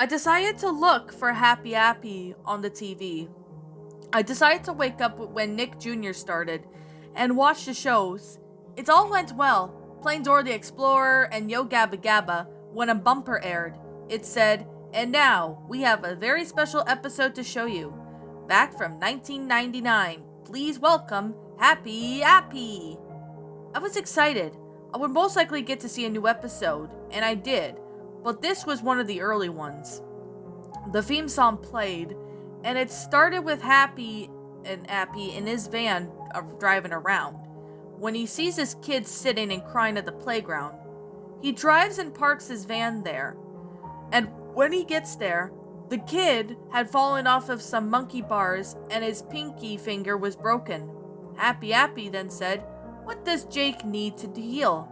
I decided to look for Happy Appy on the TV. I decided to wake up when Nick Jr. started and watch the shows. It all went well, playing Dora the Explorer and Yo Gabba Gabba when a bumper aired. It said, "And now, we have a very special episode to show you. Back from 1999, please welcome Happy Appy." I was excited. I would most likely get to see a new episode, and I did, but this was one of the early ones. The theme song played, and it started with Happy and Appy in his van driving around. When he sees his kids sitting and crying at the playground, he drives and parks his van there. And when he gets there, the kid had fallen off of some monkey bars and his pinky finger was broken. Happy Appy then said, "What does Jake need to heal?"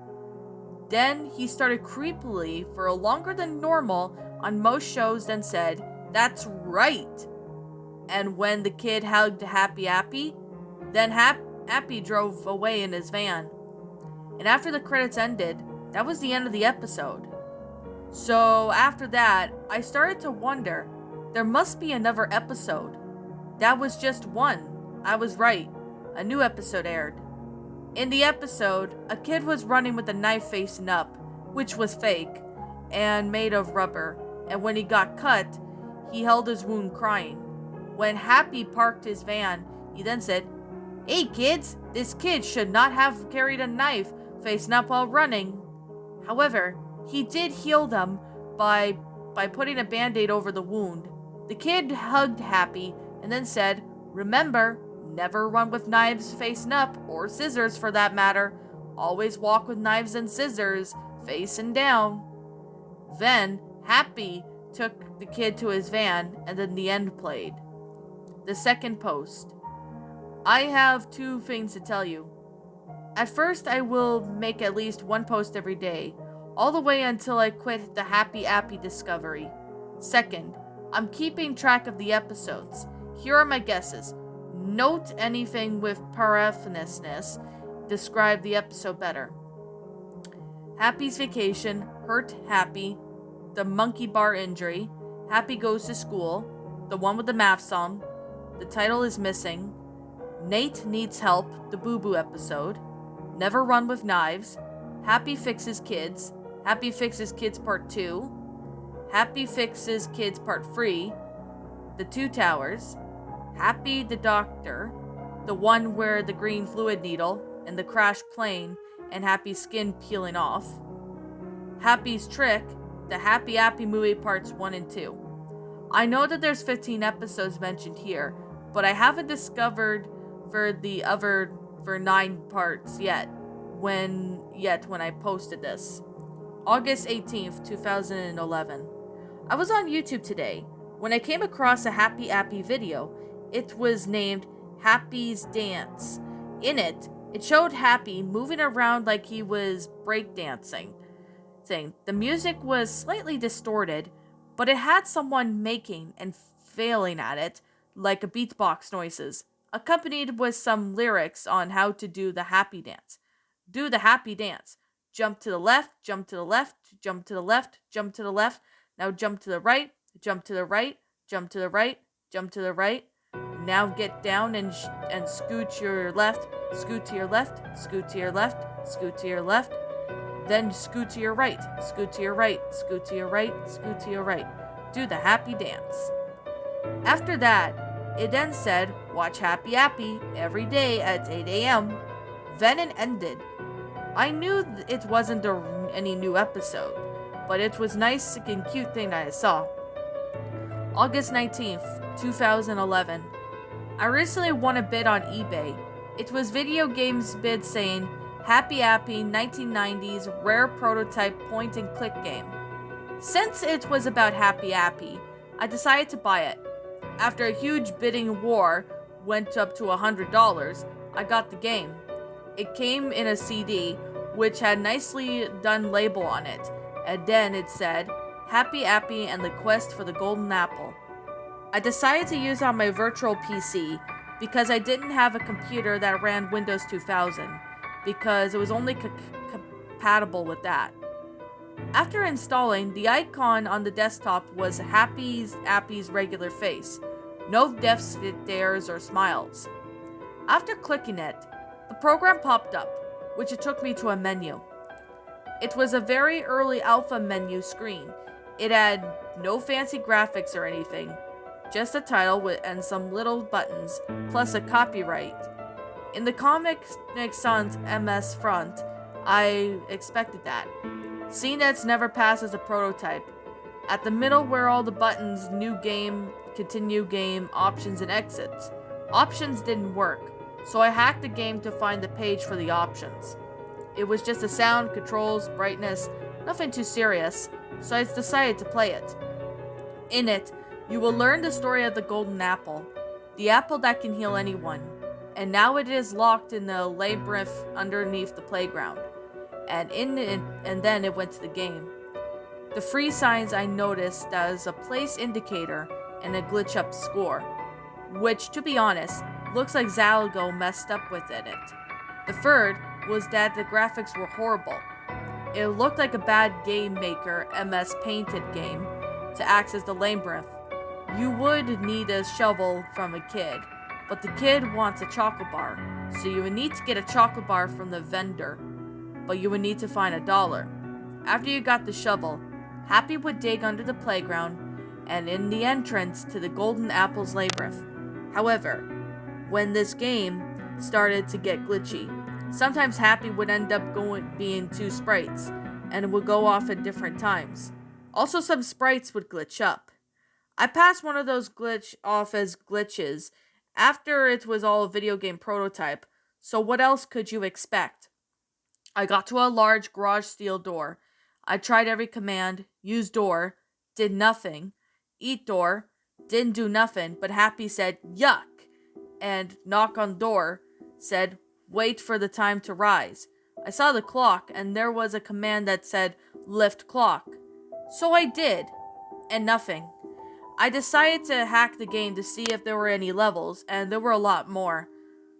Then he started creepily for longer than normal on most shows, then said, "That's right." And when the kid hugged Happy Appy, then Appy drove away in his van. And after the credits ended, that was the end of the episode. So after that, I started to wonder, there must be another episode. That was just one. I was right. A new episode aired. In the episode, a kid was running with a knife facing up, which was fake, and made of rubber, and when he got cut, he held his wound crying. When Happy parked his van, he then said, "Hey kids, this kid should not have carried a knife facing up while running." However, he did heal them by putting a band-aid over the wound. The kid hugged Happy and then said, "Remember, never run with knives facing up, or scissors for that matter. Always walk with knives and scissors facing down." Then, Happy took the kid to his van, and then the end played. The second post. I have two things to tell you. At first, I will make at least one post every day, all the way until I quit the Happy Appy discovery. Second, I'm keeping track of the episodes. Here are my guesses. Note anything with paraphrasness. Describe the episode better. Happy's vacation, hurt Happy, the monkey bar injury, Happy goes to school, the one with the math song, the title is missing, Nate needs help, the Boo Boo episode, never run with knives, Happy fixes kids, Happy fixes kids part 2, Happy fixes kids part 3, the two towers, Happy the doctor, the one where the green fluid needle, and the crashed plane, and Happy's skin peeling off. Happy's trick, the Happy Appy movie parts 1 and 2. I know that there's 15 episodes mentioned here, but I haven't discovered for the other 9 parts yet when I posted this. August 18th, 2011. I was on YouTube today when I came across a Happy Appy video. It was named Happy's Dance. In it, it showed Happy moving around like he was breakdancing. The music was slightly distorted, but it had someone making and failing at it, like a beatbox noises, accompanied with some lyrics on how to do the happy dance. Do the happy dance. Jump to the left, jump to the left, jump to the left, jump to the left. Now jump to the right, jump to the right, jump to the right, jump to the right. Now get down and scoot to your left, scoot to your left, scoot to your left, scoot to your left. Then scoot to your right, scoot to your right, scoot to your right, scoot to your right. Do the happy dance. After that, it then said, watch Happy Appy every day at 8 a.m. Then it ended. I knew it wasn't any new episode, but it was nice and cute thing that I saw. August 19th, 2011. I recently won a bid on eBay. It was video games bid saying, Happy Appy 1990s rare prototype point and click game. Since it was about Happy Appy, I decided to buy it. After a huge bidding war went up to $100, I got the game. It came in a CD, which had nicely done label on it, and then it said, Happy Appy and the Quest for the Golden Apple. I decided to use it on my virtual PC because I didn't have a computer that ran Windows 2000, because it was only compatible with that. After installing, the icon on the desktop was Appy's regular face. No death stares or smiles. After clicking it, the program popped up, which it took me to a menu. It was a very early alpha menu screen. It had no fancy graphics or anything, just a title and some little buttons, plus a copyright. In the Comic Sans MS front, I expected that. Seeing that it's never passed as a prototype. At the middle were all the buttons, new game, continue game, options, and exits. Options didn't work, so I hacked the game to find the page for the options. It was just a sound, controls, brightness, nothing too serious, so I decided to play it. In it, you will learn the story of the golden apple, the apple that can heal anyone, and now it is locked in the labyrinth underneath the playground. And then it went to the game. The free signs I noticed as a place indicator and a glitch up score, which, to be honest, looks like Zalago messed up with it. The third was that the graphics were horrible. It looked like a bad Game Maker MS Painted game to access the labyrinth. You would need a shovel from a kid, but the kid wants a chocolate bar, so you would need to get a chocolate bar from the vendor, but you would need to find $1. After you got the shovel, Happy would dig under the playground and in the entrance to the Golden Apple's labyrinth. However, when this game started to get glitchy, sometimes Happy would end up being two sprites, and it would go off at different times. Also, some sprites would glitch up. I passed one of those glitch off as glitches after it was all a video game prototype, so what else could you expect? I got to a large garage steel door. I tried every command, use door, did nothing, eat door, didn't do nothing, but Happy said, yuck, and knock on door, said, wait for the time to rise. I saw the clock, and there was a command that said, lift clock. So I did, and nothing. I decided to hack the game to see if there were any levels, and there were a lot more.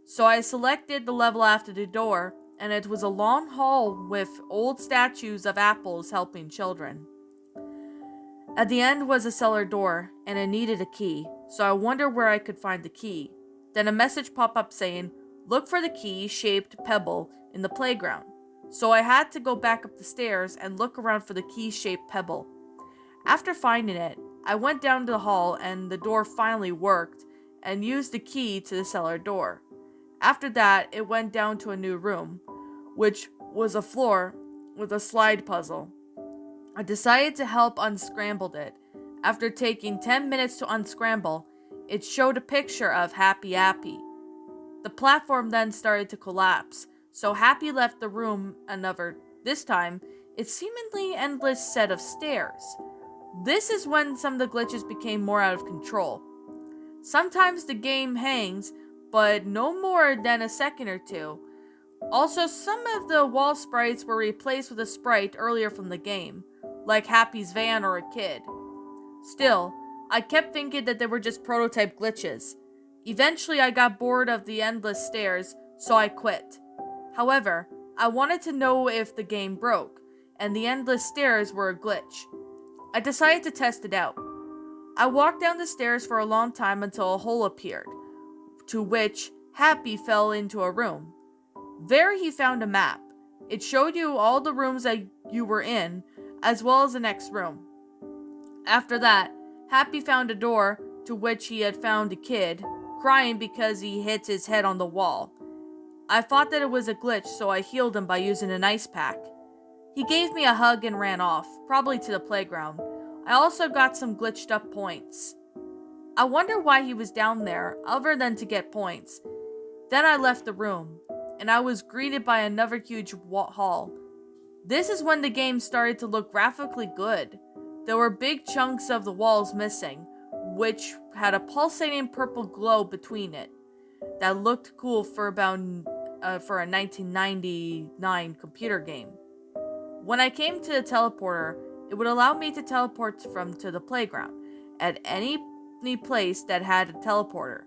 So I selected the level after the door, and it was a long hall with old statues of apples helping children. At the end was a cellar door, and it needed a key, so I wondered where I could find the key. Then a message popped up saying, look for the key-shaped pebble in the playground. So I had to go back up the stairs and look around for the key-shaped pebble. After finding it, I went down to the hall and the door finally worked and used the key to the cellar door. After that, it went down to a new room, which was a floor with a slide puzzle. I decided to help unscramble it. After taking 10 minutes to unscramble, it showed a picture of Happy Appy. The platform then started to collapse, so Happy left the room this time, its seemingly endless set of stairs. This is when some of the glitches became more out of control. Sometimes the game hangs, but no more than a second or two. Also, some of the wall sprites were replaced with a sprite earlier from the game, like Happy's van or a kid. Still, I kept thinking that they were just prototype glitches. Eventually, I got bored of the endless stairs, so I quit. However, I wanted to know if the game broke, and the endless stairs were a glitch. I decided to test it out. I walked down the stairs for a long time until a hole appeared, to which Happy fell into a room. There he found a map. It showed you all the rooms that you were in, as well as the next room. After that, Happy found a door to which he had found a kid, crying because he hit his head on the wall. I thought that it was a glitch, so I healed him by using an ice pack. He gave me a hug and ran off, probably to the playground. I also got some glitched up points. I wonder why he was down there, other than to get points. Then I left the room, and I was greeted by another huge hall. This is when the game started to look graphically good. There were big chunks of the walls missing, which had a pulsating purple glow between it that looked cool for a 1999 computer game. When I came to the teleporter, it would allow me to teleport to the playground at any place that had a teleporter.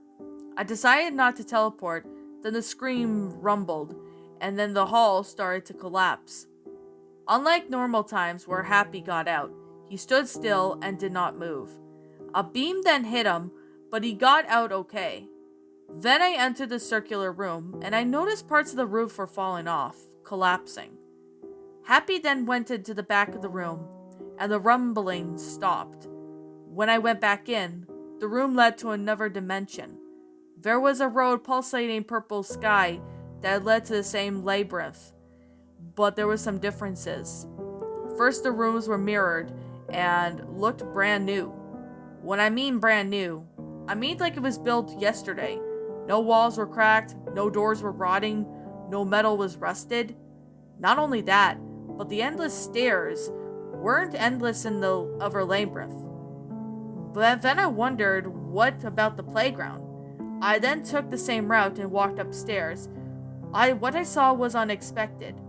I decided not to teleport, then the screen rumbled, and then the hall started to collapse. Unlike normal times where Happy got out, he stood still and did not move. A beam then hit him, but he got out okay. Then I entered the circular room, and I noticed parts of the roof were falling off, collapsing. Happy then went into the back of the room, and the rumbling stopped. When I went back in, the room led to another dimension. There was a road pulsating purple sky that led to the same labyrinth, but there were some differences. First, the rooms were mirrored and looked brand new. When I mean brand new, I mean like it was built yesterday. No walls were cracked, no doors were rotting, no metal was rusted. Not only that, but the endless stairs weren't endless in the other labyrinth. But then I wondered, what about the playground? I then took the same route and walked upstairs. What I saw was unexpected.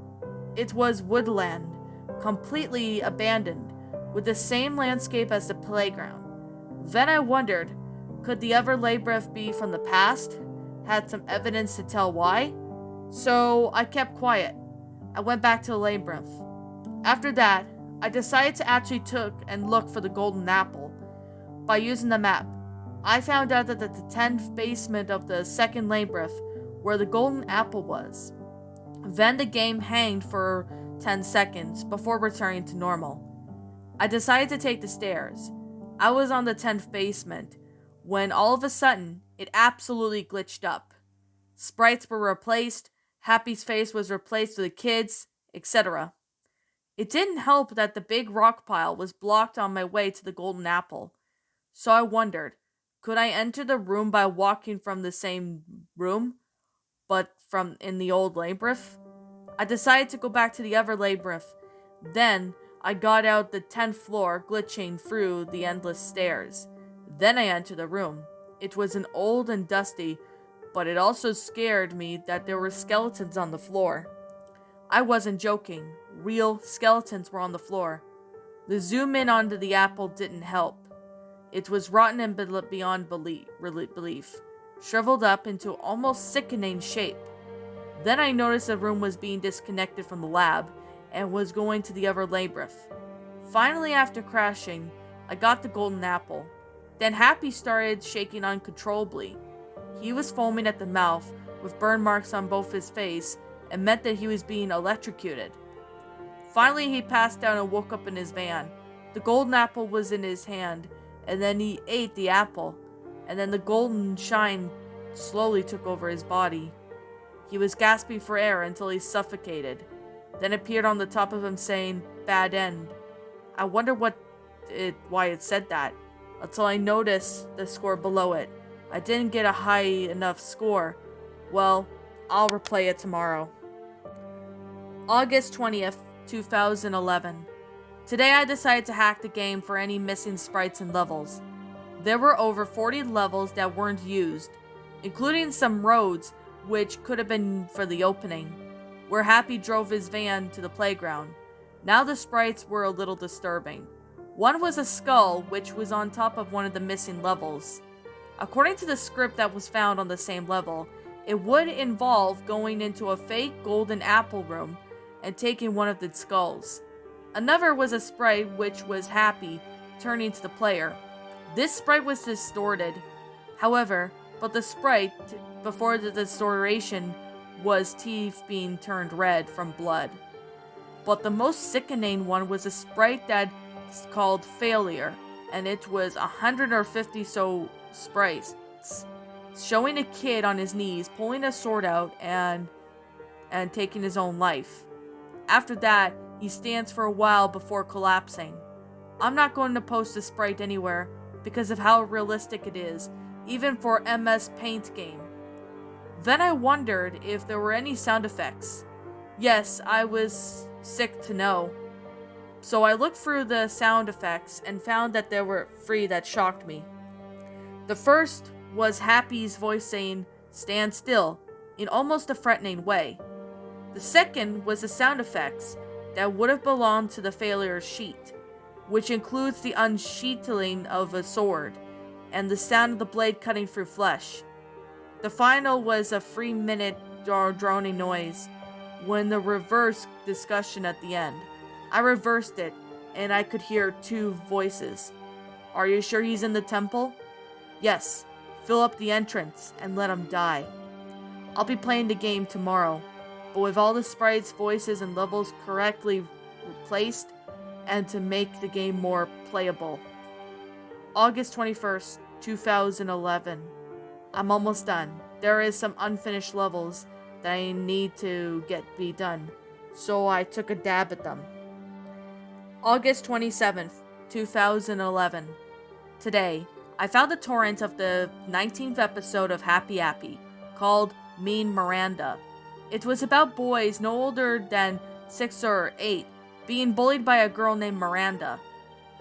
It was woodland, completely abandoned, with the same landscape as the playground. Then I wondered, could the other labyrinth be from the past? Had some evidence to tell why? So I kept quiet. I went back to the labyrinth. After that, I decided to actually look for the golden apple. By using the map, I found out that the 10th basement of the second labyrinth where the golden apple was. Then the game hanged for 10 seconds before returning to normal. I decided to take the stairs. I was on the 10th basement when all of a sudden it absolutely glitched up. Sprites were replaced, Happy's face was replaced with the kids, etc. It didn't help that the big rock pile was blocked on my way to the golden apple. So I wondered, could I enter the room by walking from the same room, but from in the old labyrinth? I decided to go back to the other labyrinth. Then I got out the 10th floor, glitching through the endless stairs. Then I entered the room. It was an old and dusty, but it also scared me that there were skeletons on the floor. I wasn't joking. Real skeletons were on the floor. The zoom in onto the apple didn't help. It was rotten and beyond belief, shriveled up into almost sickening shape. Then I noticed the room was being disconnected from the lab and was going to the other labyrinth. Finally, after crashing, I got the golden apple. Then Happy started shaking uncontrollably. He was foaming at the mouth, with burn marks on both his face, and meant that he was being electrocuted. Finally, he passed out and woke up in his van. The golden apple was in his hand, and then he ate the apple, and then the golden shine slowly took over his body. He was gasping for air until he suffocated, then appeared on the top of him saying, "Bad end." I wonder why it said that, until I noticed the score below it. I didn't get a high enough score. Well, I'll replay it tomorrow. August 20th, 2011. Today I decided to hack the game for any missing sprites and levels. There were over 40 levels that weren't used, including some roads which could have been for the opening, where Happy drove his van to the playground. Now the sprites were a little disturbing. One was a skull which was on top of one of the missing levels. According to the script that was found on the same level, it would involve going into a fake golden apple room and taking one of the skulls. Another was a sprite which was Happy turning to the player. This sprite was distorted, however, but the sprite before the distortion was teeth being turned red from blood. But the most sickening one was a sprite that's called Failure, and it was 150 so sprites, showing a kid on his knees pulling a sword out and taking his own life. After that, he stands for a while before collapsing. I'm not going to post the sprite anywhere because of how realistic it is, even for MS Paint game. Then I wondered if there were any sound effects. Yes, I was sick to know. So I looked through the sound effects and found that there were 3 that shocked me. The first was Happy's voice saying, "Stand still," in almost a threatening way. The second was the sound effects that would have belonged to the failure sheet, which includes the unsheathing of a sword and the sound of the blade cutting through flesh. The final was a 3-minute droning noise when the reverse discussion at the end. I reversed it, and I could hear 2 voices. Are you sure he's in the temple? Yes. Fill up the entrance and let him die. I'll be playing the game tomorrow, but with all the sprites, voices, and levels correctly replaced, and to make the game more playable. August 21st, 2011. I'm almost done. There is some unfinished levels that I need to be done, so I took a dab at them. August 27th, 2011. Today, I found a torrent of the 19th episode of Happy Appy, called Mean Miranda. It was about boys no older than 6 or 8 being bullied by a girl named Miranda.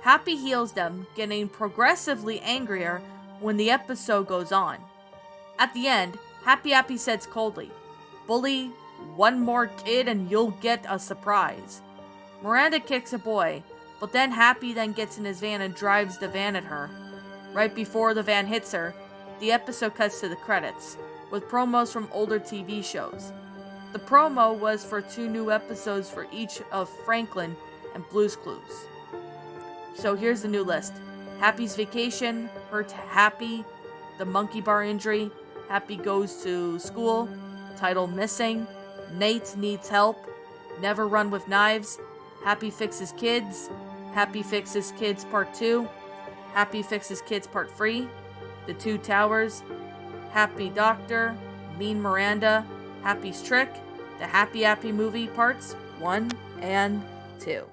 Happy heals them, getting progressively angrier when the episode goes on. At the end, Happy Appy says coldly, "Bully one more kid and you'll get a surprise." Miranda kicks a boy, but then Happy gets in his van and drives the van at her. Right before the van hits her, the episode cuts to the credits, with promos from older TV shows. The promo was for 2 new episodes for each of Franklin and Blue's Clues. So here's the new list. Happy's Vacation, Hurt Happy, The Monkey Bar Injury, Happy Goes to School, Title Missing, Nate Needs Help, Never Run with Knives, Happy Fixes Kids, Happy Fixes Kids Part 2, Happy Fixes Kids Part 3, The 2 Towers, Happy Doctor, Mean Miranda, Happy's Trick, the Happy Appy Movie Parts 1 and 2.